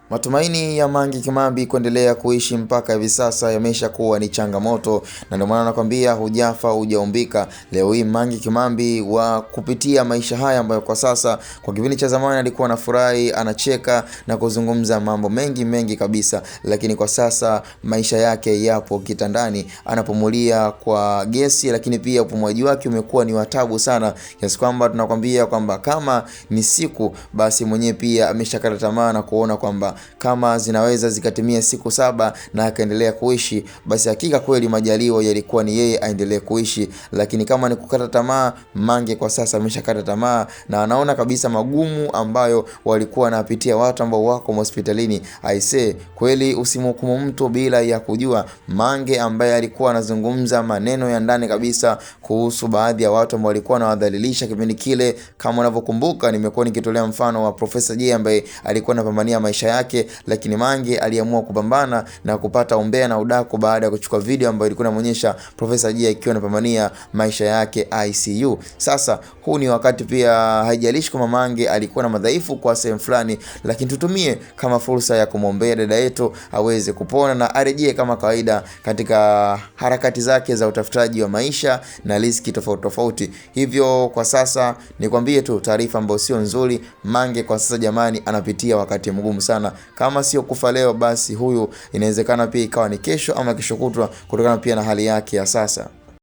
Matumaini ya Mange Kimambi kuendelea kuishi mpaka hivi sasa yamesha kuwa ni changamoto, na ndio maana nakwambia hujafa hujaumbika. Leo hii Mange Kimambi wa kupitia maisha haya ambayo kwa sasa, kwa kipindi cha zamani alikuwa anafurahi, anacheka na kuzungumza mambo mengi kabisa, lakini kwa sasa maisha yake yapo kitandani, anapumulia kwa gesi, lakini pia upumuaji wake umekuwa ni watabu sana, kiasi kwamba tunakwambia kwamba kama ni siku basi mwenyewe pia ameshakata tamaa na kuona kwamba kama zinaweza zikatimia siku 7 na akaendelea kuishi, basi hakika kweli majaliwa yalikuwa ni yeye aendelee kuishi. Lakini kama ni kukata tamaa, Mange kwa sasa ameshakata tamaa na anaona kabisa magumu ambayo walikuwa wanapitia watu ambao wako hospitalini. Aisee, kweli usimhukumu mtu bila ya kujua. Mange ambaye alikuwa anazungumza maneno ya ndani kabisa kuhusu baadhi ya watu ambao walikuwa wanawadhalilisha kipindi kile. Kama unavyokumbuka, nimekuwa nikitolea mfano wa Profesa Jay ambaye alikuwa anapambania maisha yake, lakini Mange aliamua kupambana na kupata umbea na udaku baada ya kuchukua video ambayo ilikuwa inaonyesha Profesa Jay akiwa anapambania maisha yake ICU. Sasa huu ni wakati pia, haijalishi kama Mange alikuwa na madhaifu kwa sehemu fulani, lakini tutumie kama fursa ya kumwombea dada yetu aweze kupona na arejee kama kawaida katika harakati zake za utafutaji wa maisha na riziki tofauti. Hivyo kwa sasa nikwambie tu taarifa ambayo sio nzuri. Mange kwa sasa jamani anapitia wakati mgumu sana. Kama sio kufa leo, basi huyu inawezekana pia ikawa ni kesho ama kesho kutwa, kutokana pia na hali yake ya sasa.